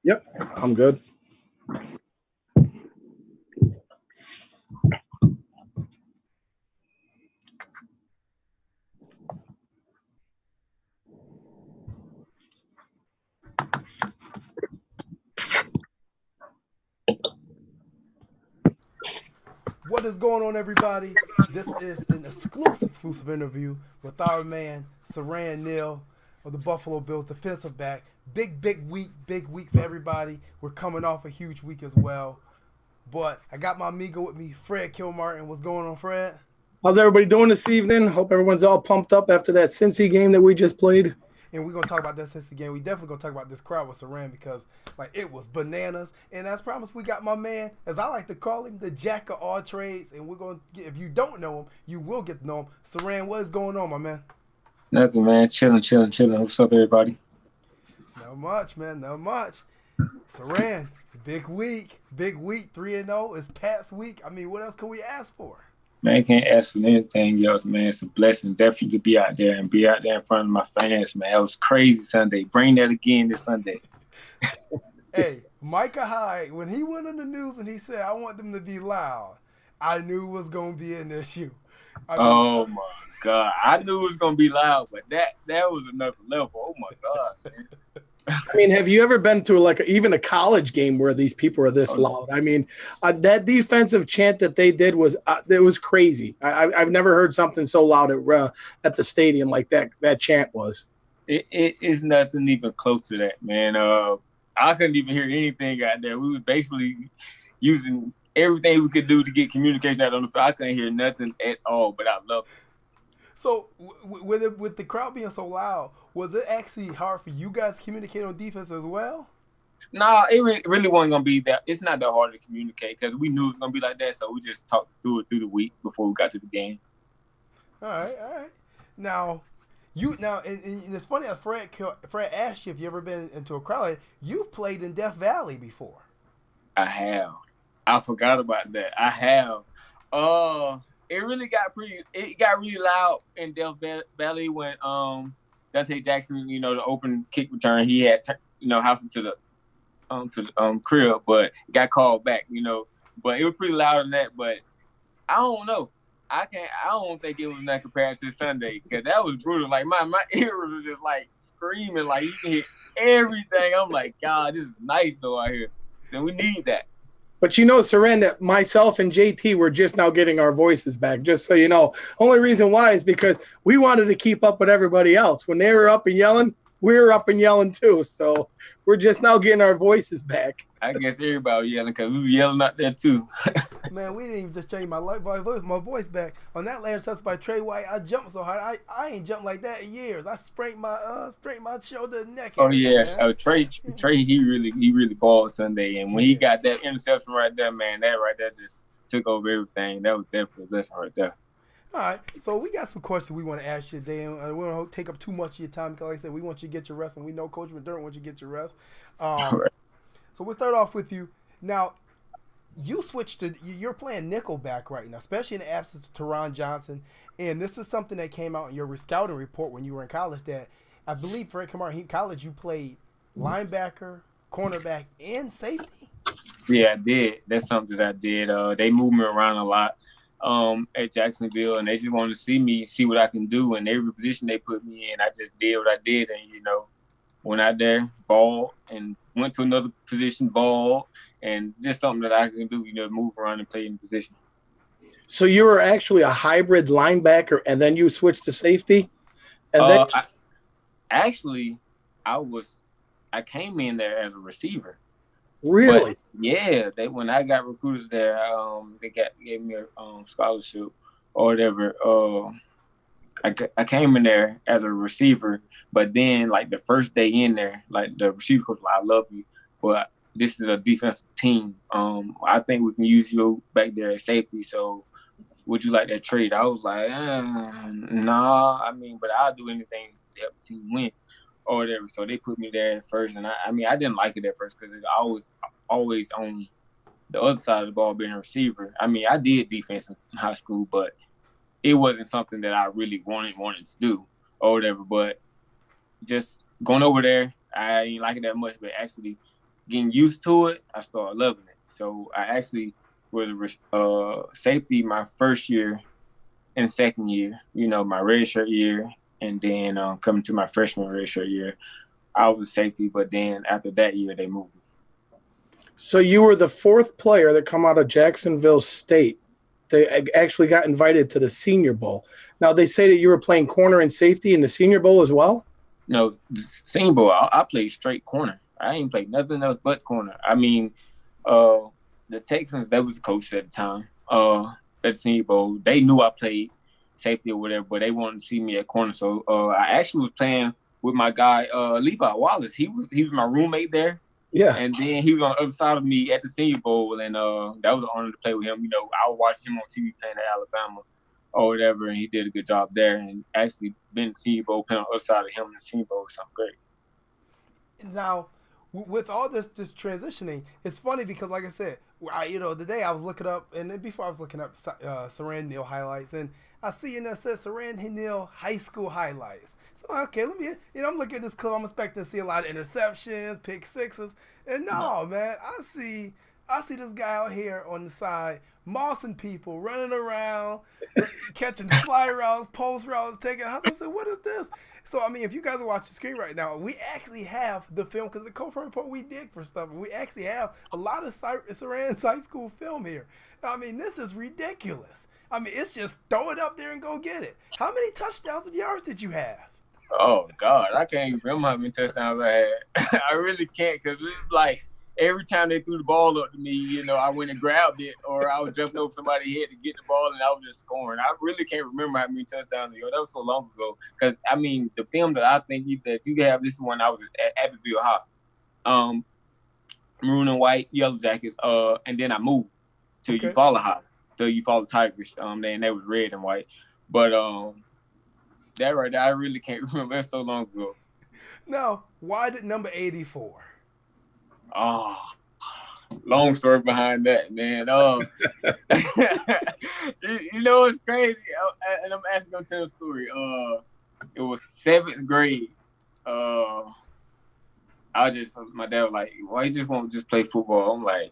Yep, I'm good. What is going on, everybody? This is an exclusive interview with our man, Siran Neal of the Buffalo Bills defensive back. Big week for everybody. We're coming off a huge week as well. But I got my amigo with me, Fred Kilmartin. What's going on, Fred? How's everybody doing this evening? Hope everyone's all pumped up after that Cincy game that we just played. And we're going to talk about that since again. We definitely going to talk about this crowd with Siran because, it was bananas. And as promised, we got my man, as I like to call him, the jack of all trades. And we're going to, if you don't know him, you will get to know him. Siran, what is going on, my man? Nothing, man. Chilling. What's up, everybody? Not much, man. Not much. Siran, big week. 3-0. It's Pat's week. I mean, what else can we ask for? Man, can't ask for anything else, man. It's a blessing definitely to be out there in front of my fans, man. It was crazy Sunday. Bring that again this Sunday. Hey, Micah Hyde, when he went on the news and he said, I want them to be loud, I knew it was going to be an issue. Oh, my God. I knew it was going to be loud, but that was another level. Oh, my God, man. I mean, have you ever been to even a college game where these people are this loud? I mean, that defensive chant that they did was it was crazy. I've never heard something so loud at the stadium like that chant was. It is nothing even close to that, man. I couldn't even hear anything out there. We were basically using everything we could do to get communication out on the field. I couldn't hear nothing at all, but I loved it. So with the crowd being so loud, was it actually hard for you guys to communicate on defense as well? Nah, it really wasn't going to be that. It's not that hard to communicate because we knew it was going to be like that, so we just talked through it through the week before we got to the game. All right. Now, and it's funny that Fred asked you if you ever been into a crowd like that. You've played in Death Valley before. I have. I forgot about that. I have. It got really loud in Death Valley when Dante Jackson, the open kick return, he had house into the crib, but got called back, but it was pretty loud in that. But I don't know. I don't think it was that compared to Sunday because that was brutal. Like my ears were just like screaming, like you can hear everything. I'm like, God, this is nice though out here. So we need that. But Siran, that myself and JT were just now getting our voices back, just so you know. Only reason why is because we wanted to keep up with everybody else. When they were up and yelling, we're up and yelling too. So we're just now getting our voices back. I guess everybody was yelling because we were yelling out there too. Man, we didn't even just change my voice back. On that last test by Trey White, I jumped so hard. I ain't jumped like that in years. I sprained my shoulder and neck. Oh yeah, man. Trey, he really balled Sunday, and when he got that interception right there, man, that right there just took over everything. That was definitely a blessing right there. All right, so we got some questions we want to ask you today, and we don't take up too much of your time because, like I said, we want you to get your rest, and we know Coach McDermott wants you to get your rest. Right. So we'll start off with you. Now, you switched to you're playing nickelback right now, especially in the absence of Teron Johnson, and this is something that came out in your scouting report when you were in college. That I believe for in college you played linebacker, cornerback, and safety. Yeah, I did. That's something that I did. They moved me around a lot at Jacksonville, and they just wanted to see what I can do. And every position they put me in, I just did what I did, and went out there, balled, and went to another position, balled, and just something that I can do, move around and play in position. So you were actually a hybrid linebacker, and then you switched to safety, and then I came in there as a receiver. Really? But, yeah, when I got recruited there, they gave me a scholarship or whatever. I came in there as a receiver, but then like the first day in there, like the receiver coach was like, "I love you, but this is a defensive team. I think we can use you back there at safety. So would you like that trade?" I was like, "Nah. I mean, but I'll do anything to help the team win." Or whatever. So they put me there at first, and I didn't like it at first because I was always on the other side of the ball being a receiver. I mean, I did defense in high school, but it wasn't something that I really wanted to do or whatever. But just going over there, I didn't like it that much, but actually getting used to it, I started loving it. So I actually was a safety my first year and second year, my redshirt year. And then coming to my freshman redshirt year, I was a safety. But then after that year, they moved me. So you were the fourth player that come out of Jacksonville State. They actually got invited to the Senior Bowl. Now, they say that you were playing corner and safety in the Senior Bowl as well? No, the Senior Bowl, I played straight corner. I ain't played nothing else but corner. I mean, the Texans, that was the coach at the time, at the Senior Bowl. They knew I played safety or whatever, but they wanted to see me at corner. So I actually was playing with my guy Levi Wallace. He was my roommate there. Yeah. And then he was on the other side of me at the Senior Bowl, and that was an honor to play with him. I would watch him on TV playing at Alabama or whatever, and he did a good job there. And actually being the Senior Bowl, playing on the other side of him in the Senior Bowl was something great. Now, with all this transitioning, it's funny because, like I said, the day I was looking up, and then before I was looking up Siran Neal highlights, and I see in there says Siran Neal high school highlights. So okay, let me. I'm looking at this clip. I'm expecting to see a lot of interceptions, pick sixes, and no, man, I see this guy out here on the side, mossing people, running around, catching fly routes, post routes, taking. I said, what is this? So, I mean, if you guys are watching the screen right now, we actually have the film, because the Coach report we dig for stuff. We actually have a lot of Siran's high school film here. I mean, this is ridiculous. I mean, it's just throw it up there and go get it. How many touchdowns and yards did you have? Oh, God, I can't even remember how many touchdowns I had. I really can't, because it's like every time they threw the ball up to me, I went and grabbed it, or I was jumping over somebody's head to get the ball, and I was just scoring. I really can't remember how many touchdowns I got. That was so long ago. Because, I mean, the film that I think that you have, this is when I was at Abbeville High. Maroon and white, Yellow Jackets, and then I moved to Eufaula High, to Eufaula Tigers. Then that was red and white. But that right there, I really can't remember. That's so long ago. Now, why did number 84? Oh, long story behind that, man. It's crazy, and I'm actually gonna tell a story. It was 7th grade. My dad was like, "Why you just won't just play football?" I'm like,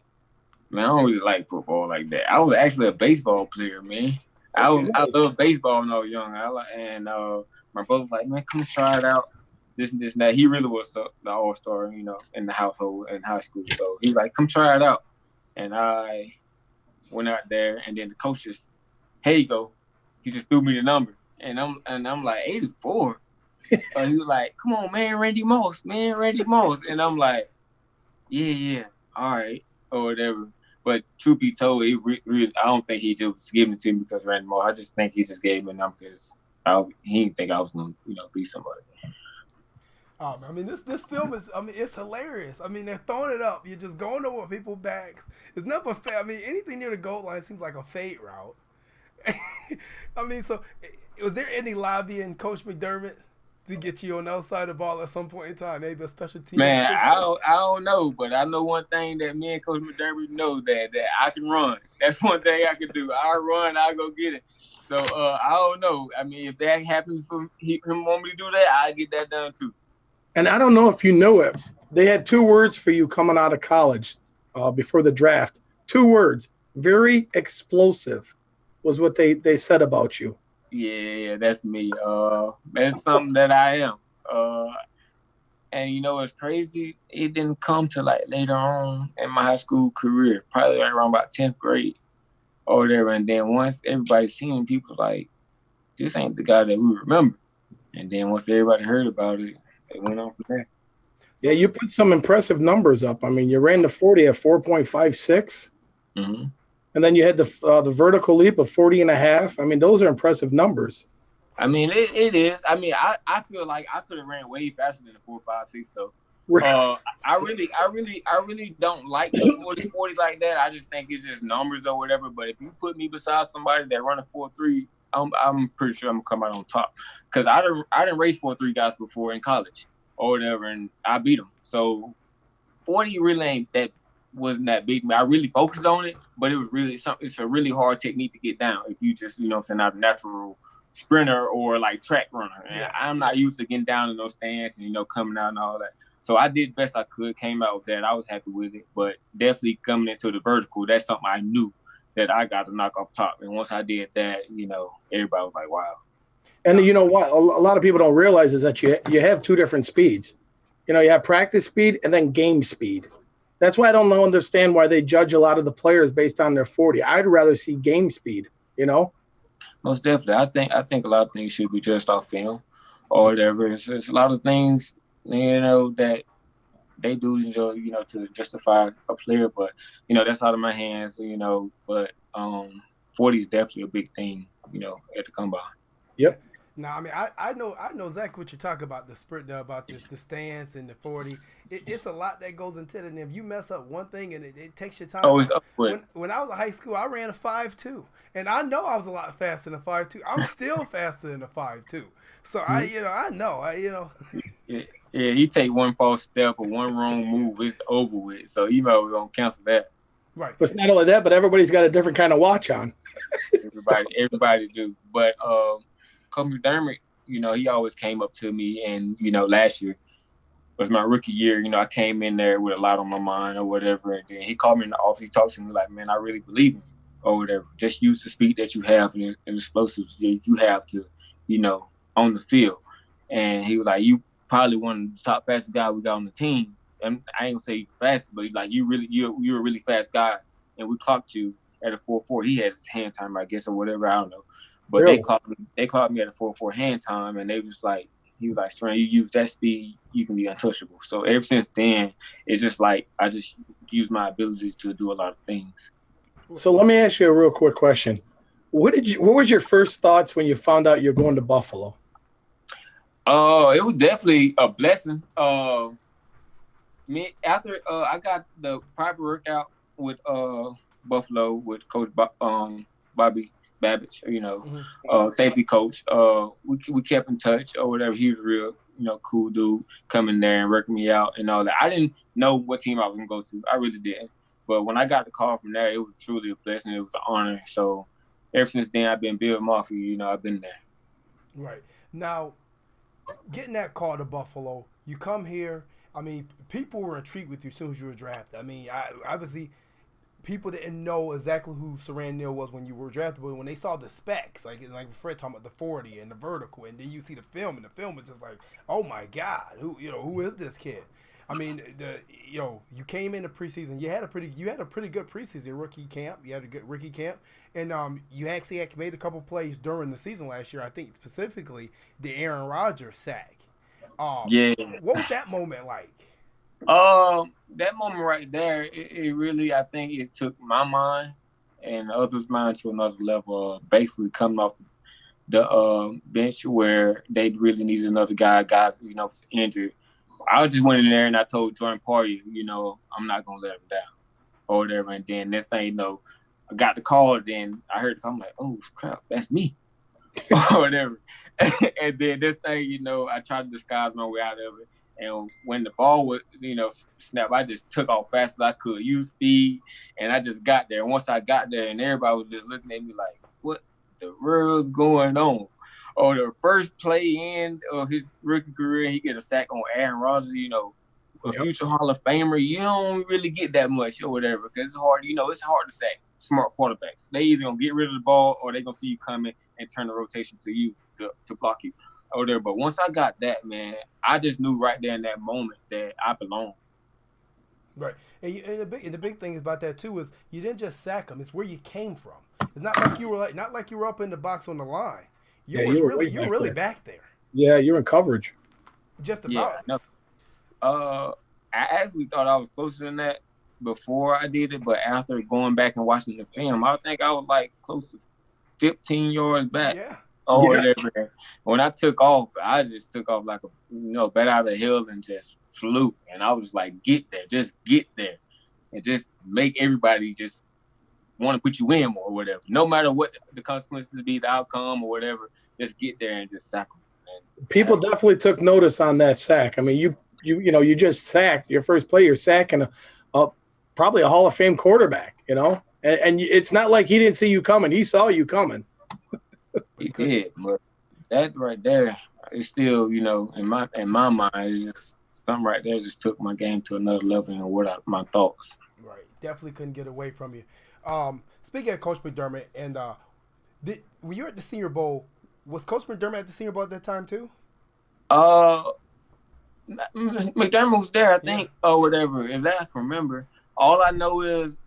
"Man, I don't really like football like that." I was actually a baseball player, man. I love baseball when I was young. My brother was like, "Man, come try it out." This and this and that. He really was the all-star, in the household in high school. So he's like, "Come try it out." And I went out there, and then the coach just, "Here you go." He just threw me the number, and I'm like, 84. He was like, "Come on, man, Randy Moss, man, Randy Moss," and I'm like, "Yeah, all right, or whatever." But truth be told, I don't think he just gave it to me because Randy Moss. I just think he just gave me a number because he didn't think I was gonna, be somebody. I mean, this film is, I mean, it's hilarious. I mean, they're throwing it up. You're just going over people's backs. It's never fair. I mean, anything near the goal line seems like a fade route. I mean, so was there any lobbying Coach McDermott to get you on the outside of the ball at some point in time? Maybe a special team. Man, I don't know, but I know one thing that me and Coach McDermott know that I can run. That's one thing I can do. I run, I go get it. So I don't know. I mean, if that happens for him want me to do that, I get that done too. And I don't know if you know it. They had 2 words for you coming out of college before the draft. 2 words. Very explosive was what they said about you. Yeah, that's me. That's something that I am. And it's crazy. It didn't come to like later on in my high school career, probably right around about 10th grade or whatever. And then once everybody seen, people like, this ain't the guy that we remember. And then once everybody heard about it, it went on from there. Yeah, you put some impressive numbers up. I mean, you ran the 40 at 4.56. Mm-hmm. And then you had the vertical leap of 40.5. I mean, those are impressive numbers. I mean, it is. I mean, I feel like I could have ran way faster than the 4.56 though. I really don't like the 40 like that. I just think it's just numbers or whatever. But if you put me beside somebody that run a 4.3, I'm pretty sure I'm gonna come out on top. Because I didn't race 4.3 guys before in college or whatever, and I beat them. So 40 really wasn't that big. I really focused on it, but it was really it's a really hard technique to get down if you just not a natural sprinter or like track runner. And I'm not used to getting down in those stands and coming out and all that. So I did best I could, came out with that. I was happy with it, but definitely coming into the vertical, that's something I knew that I got to knock off top. And once I did that, everybody was like, wow. And you know what? A lot of people don't realize is that you have 2 different speeds. You have practice speed and then game speed. That's why I don't understand why they judge a lot of the players based on their 40. I'd rather see game speed, Most definitely. I think a lot of things should be judged off film or whatever. It's a lot of things, that they do, to justify a player, but that's out of my hands, but 40 is definitely a big thing, at the combine. Yep. No, I mean I know exactly what you're talking about, the sprint, about the stance and the 40. It's a lot that goes into it, and if you mess up one thing and it takes your time. Oh, when I was in high school, I ran a 5.2, and I know I was a lot faster than a 5.2. I'm still faster than a 5.2. So I know. Yeah, you take one false step or one wrong move, it's over with. So we're gonna cancel that. Right. But it's not only that, but everybody's got a different kind of watch on. everybody do. But Coach McDermott, he always came up to me, and last year was my rookie year. I came in there with a lot on my mind or whatever, and then he called me in the office. He talked to me like, "Man, I really believe in you," or whatever. Just use the speed that you have and explosives that you have to, on the field. And he was like, "You probably one of the top fastest guys we got on the team." And I ain't gonna say fast, but like you're a really fast guy, and we clocked you at a 4.4. He had his hand time, I guess, or whatever. I don't know. But really? They clocked me at a 4.4 hand time, and they was like, he was like, "Siran, you use that speed, you can be untouchable." So ever since then, it's just like I just use my ability to do a lot of things. So let me ask you a real quick question. What was your first thoughts when you found out you're going to Buffalo? It was definitely a blessing. After I got the private workout with Buffalo with Coach Bobby Babbage, safety coach. We kept in touch or whatever. He was real, cool dude, coming there and working me out and all that. I didn't know what team I was gonna go to. I really didn't. But when I got the call from there, it was truly a blessing. It was an honor. So ever since then, I've been building Mafia. I've been there. Right. Now, getting that call to Buffalo, you come here. I mean, people were intrigued with you as soon as you were drafted. I mean, obviously, people didn't know exactly who Siran Neal was when you were drafted, but when they saw the specs, like Fred talking about the 40 and the vertical, and then you see the film, and the film was just like, oh my God, who is this kid? I mean, you came in the preseason. You had a pretty good preseason rookie camp. You had a good rookie camp, and you actually made a couple plays during the season last year. I think specifically the Aaron Rodgers sack. Yeah. What was that moment like? That moment right there, it really, I think it took my mind and others' mind to another level. Basically, coming off the bench where they really needed another guys, was injured. I just went in there and I told Jordan Party, I'm not gonna let him down or whatever. And then next thing you know, I got the call. Then I heard the call. I'm like, oh crap, that's me or whatever. And then this thing, I tried to disguise my way out of it. And when the ball was, snap, I just took off fast as I could, use speed, and I just got there. And once I got there, and everybody was just looking at me like, what the world's going on? Or the first play in of his rookie career, he get a sack on Aaron Rodgers, a future Hall of Famer. You don't really get that much or whatever because it's hard, it's hard to sack smart quarterbacks. They either going to get rid of the ball or they going to see you coming and turn the rotation to you to block you or there. But once I got that, man, I just knew right there in that moment that I belong. Right, and the big thing about that too is you didn't just sack them; it's where you came from. It's not like you were up in the box on the line. You were really back there. Yeah, you're in coverage. Just about. Yeah, I actually thought I was closer than that before I did it, but after going back and watching the film, I think I was like close to 15 yards back. Yeah. Whatever. When I took off, I just took off like a bat out of the hill and just flew. And I was like, get there, just get there, and just make everybody just want to put you in more or whatever. No matter what the consequences be, the outcome or whatever, just get there and just sack them. People definitely took notice on that sack. I mean, you just sacked your first play. You're sacking probably a Hall of Fame quarterback, and it's not like he didn't see you coming. He saw you coming. He did, but that right there is still, in my mind, it's just something right there just took my game to another level and my thoughts. Right, definitely couldn't get away from you. Speaking of Coach McDermott, and when you were at the Senior Bowl, was Coach McDermott at the Senior Bowl at that time too? McDermott was there, I think, or whatever. If I can remember, all I know is,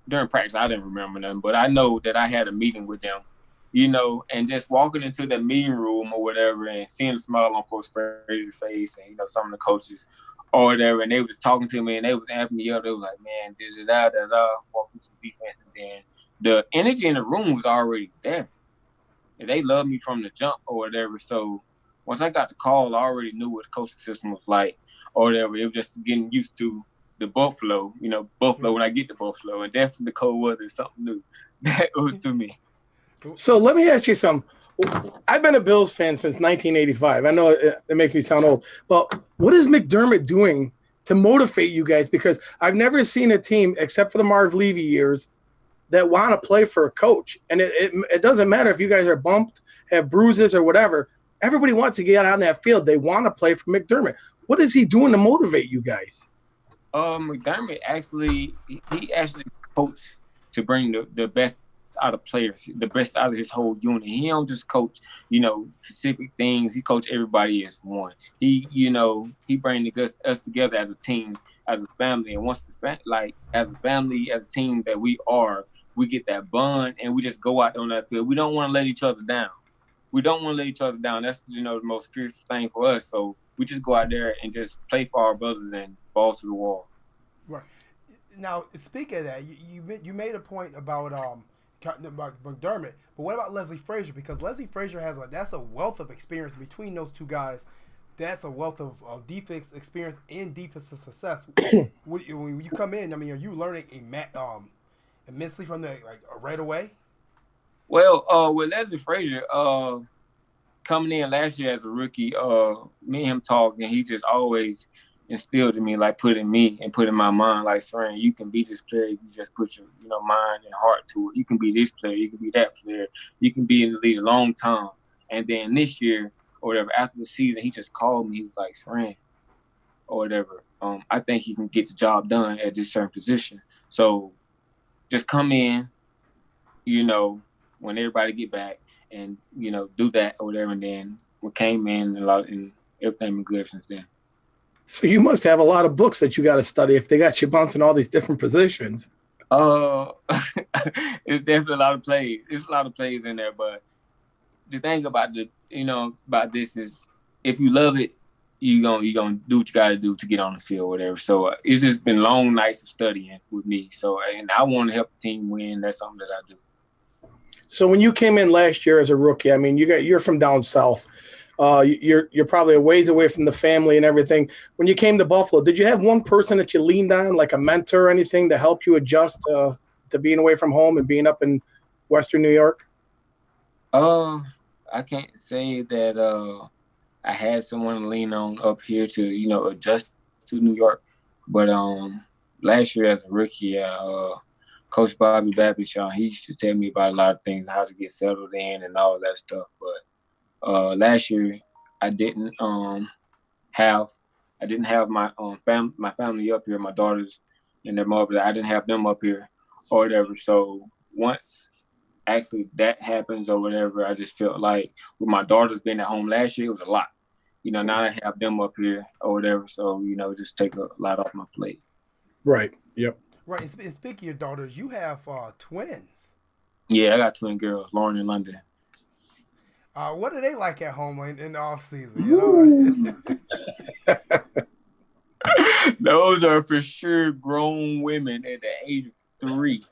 during practice, I didn't remember them, but I know that I had a meeting with them, and just walking into the meeting room or whatever and seeing the smile on Coach Brady's face and, some of the coaches or whatever, and they was talking to me and they was amping me up. They was like, man, this is that, walk through some defense, and then the energy in the room was already there. And they loved me from the jump or whatever. So once I got the call, I already knew what the coaching system was like or whatever. It was just getting used to the Buffalo, Buffalo when I get to Buffalo. And definitely the cold weather is something new. That was to me. So let me ask you something. I've been a Bills fan since 1985. I know it makes me sound old, but what is McDermott doing to motivate you guys? Because I've never seen a team, except for the Marv Levy years, that want to play for a coach. And it doesn't matter if you guys are bumped, have bruises or whatever. Everybody wants to get on that field. They want to play for McDermott. What is he doing to motivate you guys? McDermott he actually coached to bring the best out of players, the best out of his whole unit. He don't just coach, specific things. He coach everybody as one. He bring us together as a team, as a family. And once as a family, as a team that we are, we get that bond and we just go out on that field. We don't want to let each other down. That's, the most fearful thing for us. So we just go out there and just play for our brothers and balls to the wall. Right. Now, speaking of that, you made a point about McDermott, but what about Leslie Frazier? Because Leslie Frazier that's a wealth of experience between those two guys. That's a wealth of defense experience and defensive success. When you come in, are you learning immensely from right away? Well, with Leslie Frazier, coming in last year as a rookie, me and him talked, and he just always instilled in me, put in my mind, Siran, you can be this player if you just put your mind and heart to it. You can be this player, you can be that player, you can be in the league a long time. And then this year or whatever, after the season, he just called me. He was like, Siran, or whatever, I think he can get the job done at this certain position. So just come in, when everybody get back and, do that or whatever. And then we came in and everything been good since then. So you must have a lot of books that you got to study if they got you bouncing all these different positions. It's definitely a lot of plays. There's a lot of plays in there, but the thing about about this is if you love it, you gonna do what you gotta do to get on the field, or whatever. So it's just been long nights of studying with me. So and I want to help the team win. That's something that I do. So when you came in last year as a rookie, I mean, you're from down south. You're probably a ways away from the family and everything. When you came to Buffalo, did you have one person that you leaned on, like a mentor or anything, to help you adjust to being away from home and being up in Western New York? I can't say that I had someone to lean on up here to adjust to New York, but last year as a rookie, Coach Bobby Babbitt, he used to tell me about a lot of things, how to get settled in and all that stuff. But last year I didn't have my my family up here, my daughters and their mother. I didn't have them up here or whatever. So once actually that happens or whatever, I just felt like with my daughters being at home last year, it was a lot. Now I have them up here or whatever. So, just take a lot off my plate. Right. Yep. Right. And speaking of your daughters, you have twins. Yeah, I got twin girls, Lauren and London. What are they like at home in the off season? Those are for sure grown women at the age of 3.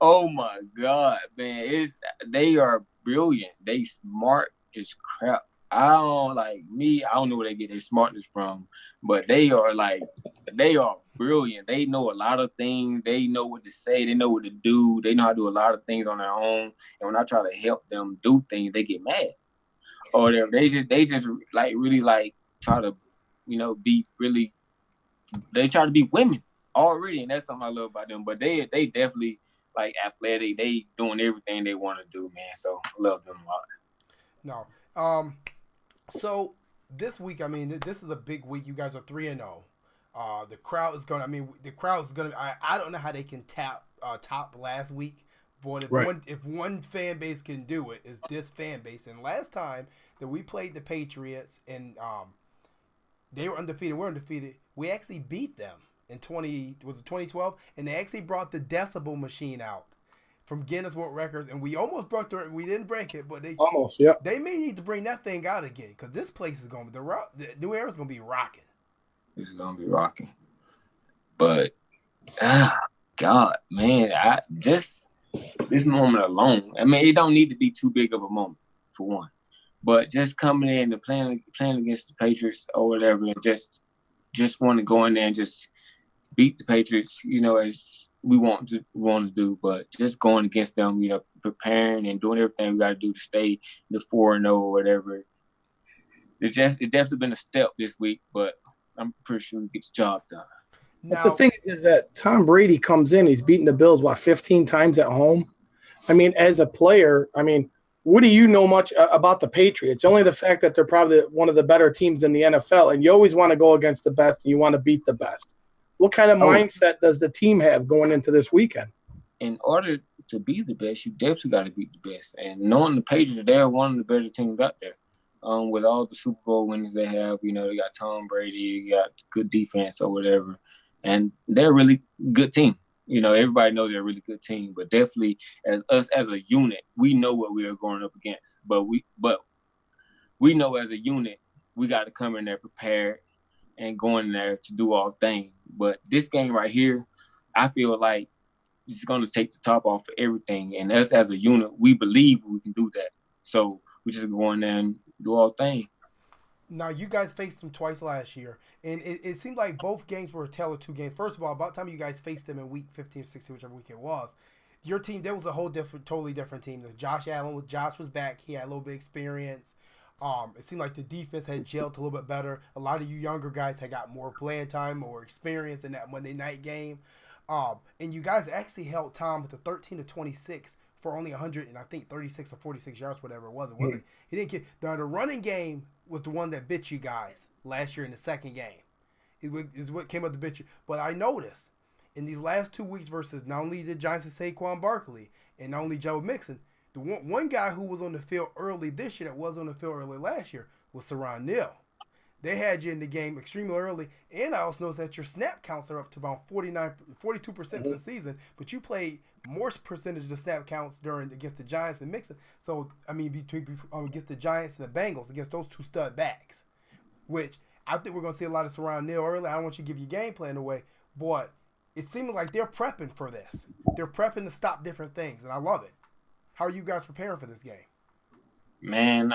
Oh my God, man! They are brilliant. They smart as crap. I don't know where they get their smartness from, but they are brilliant. They know a lot of things. They know what to say. They know what to do. They know how to do a lot of things on their own. And when I try to help them do things, they get mad. Or they just really try to, be really. They try to be women already, and that's something I love about them. But they definitely athletic. They doing everything they want to do, man. So I love them a lot. No. So this week, I mean, this is a big week. You guys are 3-0. The crowd is gonna. I mean, the crowd is gonna. I don't know how they can top last week, but if one fan base can do it, is this fan base. And last time that we played the Patriots and they were undefeated, we're undefeated. We actually beat them in 2012, and they actually brought the decibel machine out from Guinness World Records, and we almost broke the. We didn't break it, but they almost, yeah. They may need to bring that thing out again because this place is going. The New Era is going to be rocking. It's going to be rocking, but God, man, I just this moment alone. I mean, it don't need to be too big of a moment for one, but just coming in and playing against the Patriots or whatever, and just want to go in there and just beat the Patriots, as we want to do, but just going against them, preparing and doing everything we got to do to stay the 4-0 or whatever. It definitely been a step this week, but I'm pretty sure we get the job done. But the thing is that Tom Brady comes in, he's beaten the Bills 15 times at home. I mean, as a player, what do you know much about the Patriots? Only the fact that they're probably one of the better teams in the NFL, and you always want to go against the best and you want to beat the best. What kind of mindset does the team have going into this weekend? In order to be the best, you definitely got to beat the best. And knowing the Patriots, they're one of the better teams out there. With all the Super Bowl winners they have, they got Tom Brady, you got good defense or whatever. And they're a really good team. Everybody knows they're a really good team. But definitely, as us as a unit, we know what we are going up against. But we know as a unit, we got to come in there prepared and going there to do all things. But this game right here, I feel like it's going to take the top off of everything. And us as a unit, we believe we can do that. So we just go in there and do all things. Now, you guys faced them twice last year, and it seemed like both games were a tale of two games. First of all, about the time you guys faced them in week 15 or 16, whichever week it was, your team, there was a totally different team. Josh was back. He had a little bit of experience. It seemed like the defense had gelled a little bit better. A lot of you younger guys had got more playing time or experience in that Monday night game. And you guys actually held Tom with a 13-26 for only 36 or 46 yards, whatever it was. It wasn't. He didn't get the running game was the one that bit you guys last year in the second game. It is what came up to bit you. But I noticed in these last 2 weeks versus not only the Giants and Saquon Barkley and not only Joe Mixon, the one guy who was on the field early this year that was on the field early last year was Siran Neal. They had you in the game extremely early, and I also noticed that your snap counts are up to about 42% for the season, but you played more percentage of the snap counts against the Giants and Mixon. So, between against the Giants and the Bengals, against those two stud backs, which I think we're going to see a lot of Siran Neal early. I don't want you to give your game plan away, but it seems like they're prepping for this. They're prepping to stop different things, and I love it. How are you guys preparing for this game? Man,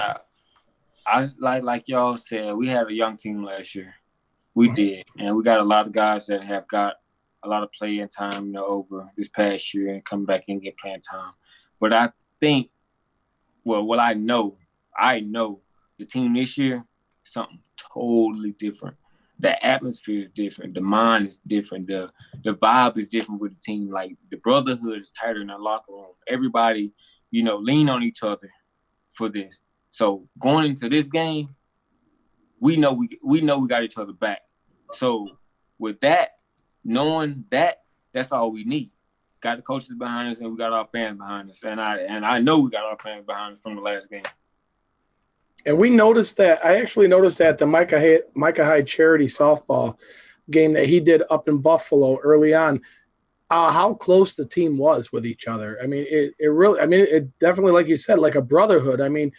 I like y'all said, we had a young team last year. We did, and we got a lot of guys that have got a lot of playing time, over this past year and come back and get playing time. But I think, what I know the team this year, something totally different. The atmosphere is different. The mind is different. The vibe is different with the team. Like the brotherhood is tighter in the locker room. Everybody, lean on each other for this. So going into this game, we know we got each other back. So with that, knowing that, that's all we need. Got the coaches behind us, and we got our fans behind us, and I know we got our fans behind us from the last game. And we noticed that. I actually noticed that the Micah Hyde charity softball game that he did up in Buffalo early on, how close the team was with each other. I mean, it really. I mean, it definitely, like you said, like a brotherhood. I mean,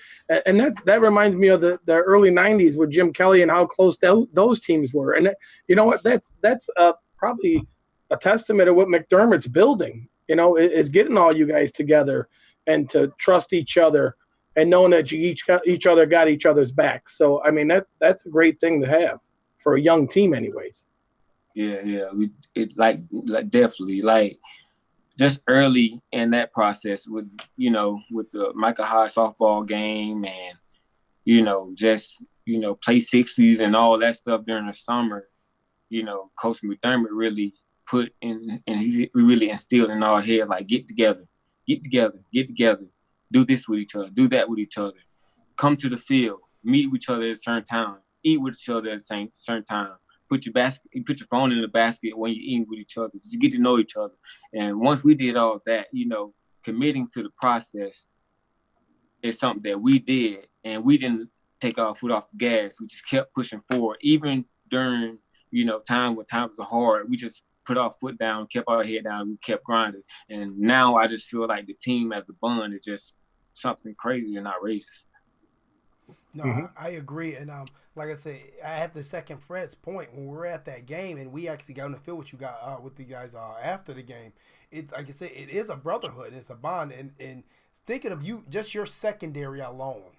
and that reminds me of the early '90s with Jim Kelly and how close those teams were. And you know what? That's probably a testament of what McDermott's building. Is getting all you guys together and to trust each other and knowing that you each other got each other's back. So I mean, that's a great thing to have for a young team, anyways. Yeah. Like definitely like just early in that process with the Michael High softball game and just play 60s and all that stuff during the summer. Coach McDermott really put in and he really instilled in our head like get together, do this with each other, do that with each other, come to the field, meet with each other at a certain time, eat with each other at the certain time. Put your phone in the basket when you're eating with each other. Just get to know each other. And once we did all that, committing to the process is something that we did, and we didn't take our foot off the gas. We just kept pushing forward, even during time when times are hard. We just put our foot down, kept our head down, we kept grinding. And now I just feel like the team as a bond is just something crazy and outrageous. No, I agree, and like I said, I have to second Fred's point when we were at that game, and we actually got on the field with you guys, with the guys after the game. It's like I said, it is a brotherhood, it's a bond, and thinking of you, just your secondary alone,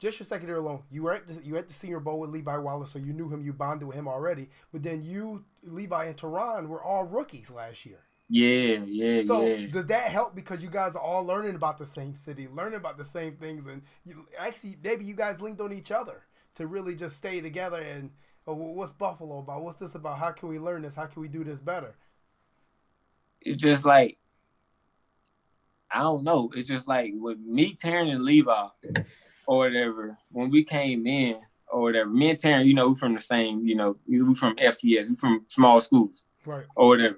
you were at the Senior Bowl with Levi Wallace, so you knew him, you bonded with him already, but then you, Levi, and Teron were all rookies last year. Yeah. So does that help because you guys are all learning about the same city, learning about the same things, and maybe you guys linked on each other to really just stay together and what's Buffalo about? What's this about? How can we learn this? How can we do this better? It's just like I don't know. It's just like with me, Taryn, and Levi or whatever, when we came in or whatever, me and Taryn, we from the same, we from FCS, we from small schools, right, or whatever.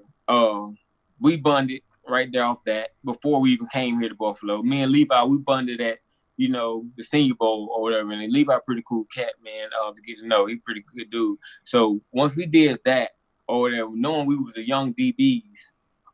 We bonded right there off that before we even came here to Buffalo. Me and Levi, we bonded at, the Senior Bowl or whatever. And Levi, pretty cool cat, man, to get to know. He pretty good dude. So once we did that or whatever, knowing we was the young DBs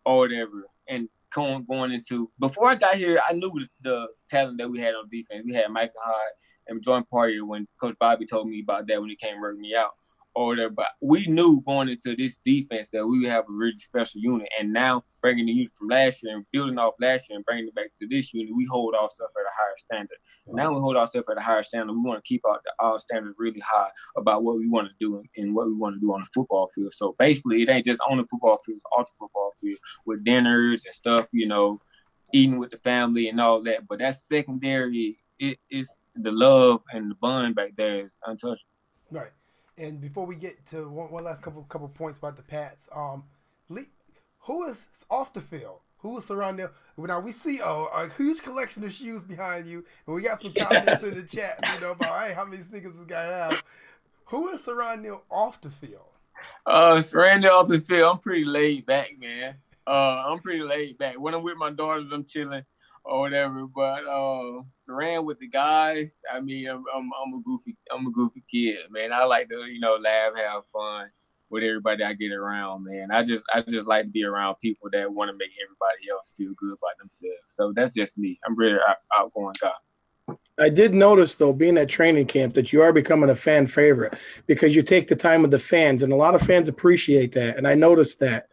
or whatever, and going into, before I got here, I knew the talent that we had on defense. We had Michael Hyde and Jordan Poyer when Coach Bobby told me about that when he came working me out. Or whatever, but we knew going into this defense that we would have a really special unit. And now bringing the unit from last year and building off last year and bringing it back to this unit, we hold our stuff at a higher standard. Now we hold ourselves at a higher standard. We want to keep our standards really high about what we want to do and what we want to do on the football field. So basically, it ain't just on the football field; it's off the football field with dinners and stuff. Eating with the family and all that. But that's secondary. It's the love and the bond back there is untouchable. Right. And before we get to one last couple points about the Pats, who is off the field? Who is surrounding them? Now we see a huge collection of shoes behind you, and we got some comments in the chat, about hey, how many sneakers this guy have? Who is surrounding off the field? Surrounding off the field, I'm pretty laid back, man. I'm pretty laid back. When I'm with my daughters, I'm chilling or whatever. But Siran with the guys, I mean, I'm a goofy kid, man. I like to laugh, have fun with everybody I get around, man. I just like to be around people that want to make everybody else feel good about themselves. So that's just me. I'm really outgoing guy. I did notice, though, being at training camp, that you are becoming a fan favorite because you take the time with the fans, and a lot of fans appreciate that. And I noticed that,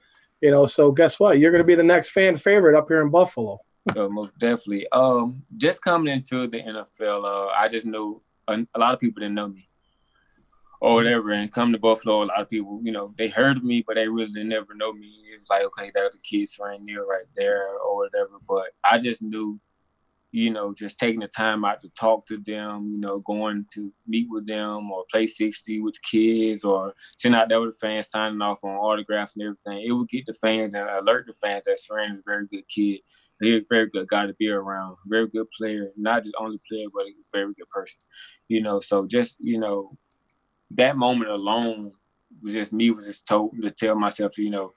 So guess what? You're going to be the next fan favorite up here in Buffalo. Most definitely. Just coming into the NFL, I just knew a lot of people didn't know me or whatever. And coming to Buffalo, a lot of people, they heard of me, but they really didn't never know me. It's like, okay, that was the kid Siran Neal right there or whatever. But I just knew, just taking the time out to talk to them, going to meet with them or play 60 with the kids or sitting out there with the fans signing off on autographs and everything. It would get the fans and alert the fans that Siran is a very good kid. He's a very good guy to be around, very good player, not just only player, but a very good person. So just, that moment alone was just told to tell myself to,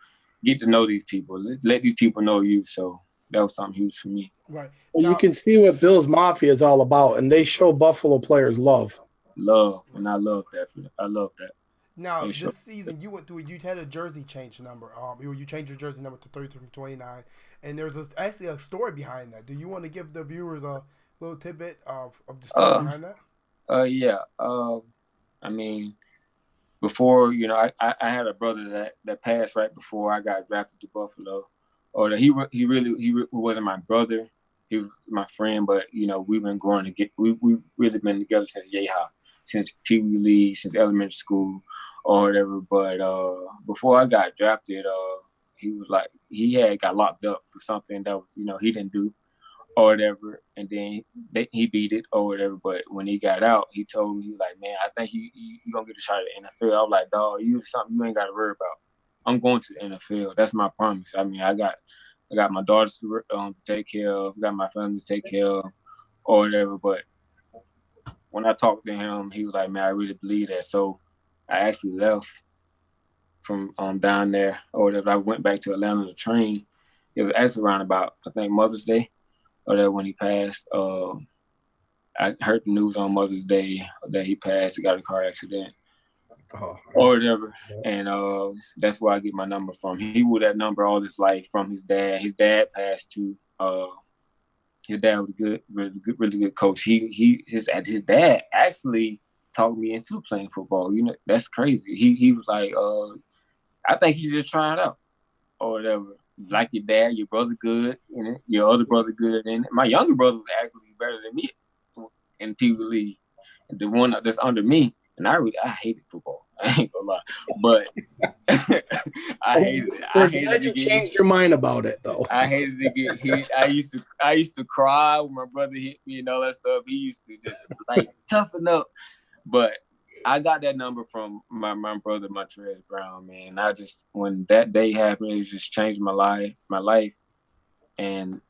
get to know these people, let these people know you. So that was something huge for me. Right. Well, Now, you can see what Bills Mafia is all about, and they show Buffalo players love. And I love that. I love that. Now, this season you went through. You had a jersey change number. You changed your jersey number to 33 from 29, and there's actually a story behind that. Do you want to give the viewers a little tidbit of the story behind that? Yeah. I mean, before I had a brother that passed right before I got drafted to Buffalo, or that he wasn't my brother. He was my friend, but we've been growing to get. We really been together since Yeha, since Pee Wee League, since elementary school, or whatever. But before I got drafted, he was like he had got locked up for something that was he didn't do or whatever, and then he beat it or whatever. But when he got out, he told me, he was like, man, I think you gonna get a shot at the NFL. I was like, dog, you something you ain't got to worry about. I'm going to the NFL. That's my promise. I mean, I got my daughters to take care of, got my family to take care of, or whatever. But when I talked to him, he was like, man, I really believe that. So I actually left from down there or whatever. I went back to Atlanta to train. It was actually around about, I think, Mother's Day, or that when he passed. I heard the news on Mother's Day that he passed. He got a car accident. Or whatever, and that's where I get my number from. He wore that number all his life from his dad. His dad passed too. His dad was really good coach. His dad actually talked me into playing football. That's crazy. He was like, I think you should just try it out, or whatever. Like your dad, your brother good, your other brother good, and my younger brother was actually better than me in Pee Wee League. And the one that's under me. And I hated football. I ain't gonna lie, but I hated it. I'm glad you changed your mind about it, though. I hated to get hit. I used to cry when my brother hit me and all that stuff. He used to just like toughen up. But I got that number from my brother, Montrez Brown, man. I just when that day happened, it just changed my life. And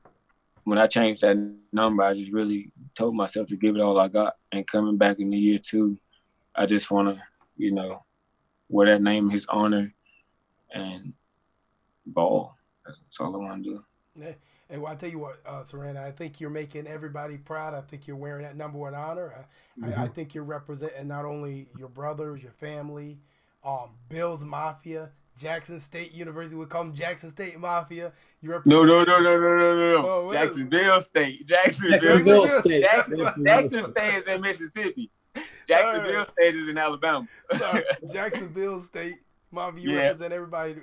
when I changed that number, I just really told myself to give it all I got. And coming back in the year 2. I just want to, wear that name in his honor and ball. That's all I want to do. Yeah. And I tell you what, Siran, I think you're making everybody proud. I think you're wearing that number with honor. I think you're representing not only your brothers, your family, Bills Mafia, Jackson State University. We call them Jackson State Mafia. You represent No. Jacksonville State. Jacksonville State. Jackson State is in Mississippi. Jacksonville State is in Alabama. Jacksonville State Mafia. You represent everybody.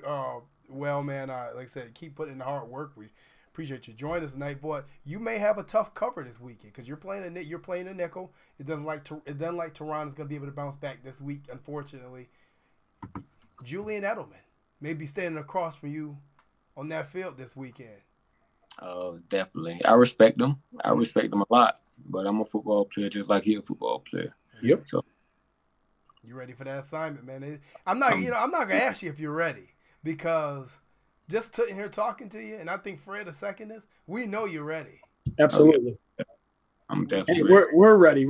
Well, man, like I said, keep putting in the hard work. We appreciate you joining us tonight, boy. You may have a tough cover this weekend because you're playing a nickel. It doesn't like Tehran is going to be able to bounce back this week. Unfortunately, Julian Edelman may be standing across from you on that field this weekend. Oh, definitely. I respect him. I respect him a lot. But I'm a football player just like he's a football player. Yep. So you ready for that assignment, man? I'm not gonna ask you if you're ready because just sitting here talking to you, and I think Fred a second is, we know you're ready. Absolutely. I'm definitely ready. We're ready.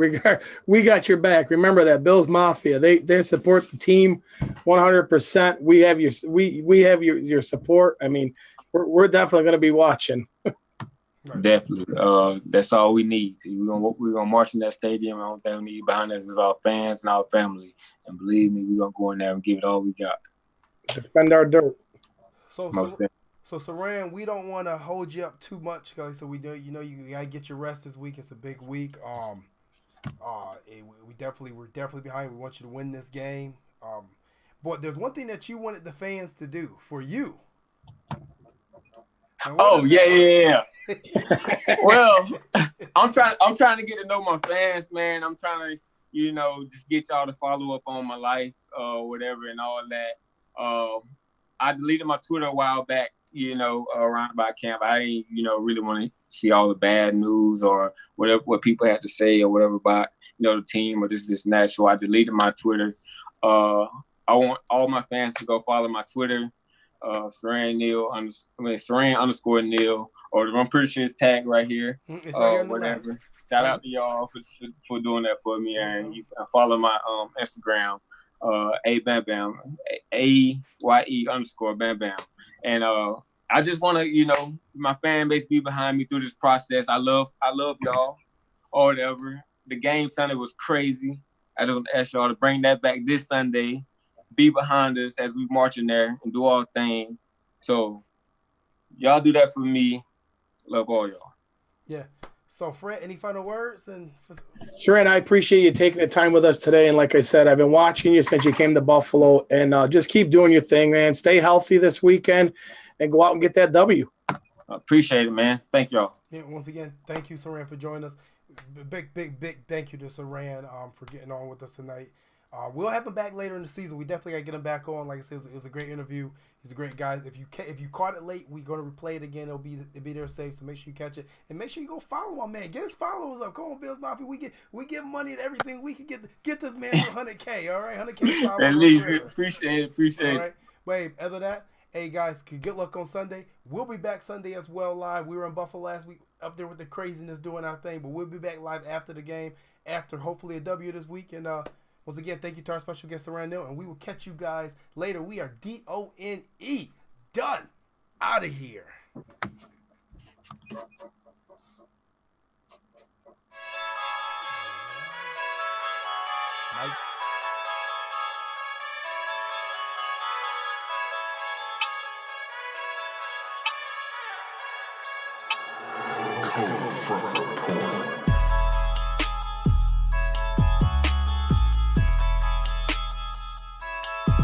We got your back. Remember that Bills Mafia. They support the team 100%. We have your support. I mean, we're definitely going to be watching. Definitely. That's all we need. We're gonna march in that stadium. The only thing we need behind us is our fans and our family. And believe me, we're gonna go in there and give it all we got. Defend our dirt. So Siran, we don't want to hold you up too much because we do. You gotta get your rest this week. It's a big week. We're definitely behind. We want you to win this game. But there's one thing that you wanted the fans to do for you. Oh yeah. Well, I'm trying to get to know my fans, man. I'm trying to, just get y'all to follow up on my life, whatever, and all that. I deleted my Twitter a while back, around about camp. I ain't, really want to see all the bad news or what people had to say or whatever about, the team or this and that. So I deleted my Twitter. I want all my fans to go follow my Twitter. Siran Neal, Siran _ Neal, or I'm pretty sure it's tagged right here. It's right here on the whatever. left. Shout out to y'all for doing that for me, and you can follow my Instagram, A Bam Bam, AYE _ Bam Bam, and I just want to my fan base be behind me through this process. I love y'all, or whatever. The game Sunday was crazy. I just want to ask y'all to bring that back this Sunday. Be behind us as we march in there and do our thing. So y'all do that for me. Love all y'all. Yeah. So Fred, any final words? Siran, I appreciate you taking the time with us today. And like I said, I've been watching you since you came to Buffalo. And just keep doing your thing, man. Stay healthy this weekend and go out and get that W. I appreciate it, man. Thank y'all. Yeah, once again, thank you, Siran, for joining us. Big thank you to Siran for getting on with us tonight. We'll have him back later in the season. We definitely got to get him back on. Like I said, it was a great interview. He's a great guy. If you caught it late, we're going to replay it again. It'll be there safe. So make sure you catch it and make sure you go follow my man. Get his followers up. Come on, Bills Mafia. We give money to everything. We can get this man to 100K. All right, 100K followers. At least appreciate it. All right. Wait, other than that, hey guys, good luck on Sunday. We'll be back Sunday as well live. We were in Buffalo last week up there with the craziness doing our thing, but we'll be back live after the game, after hopefully a W this week. And once again, thank you to our special guest, Siran Neal, and we will catch you guys later. We are DONE. Done. Out of here.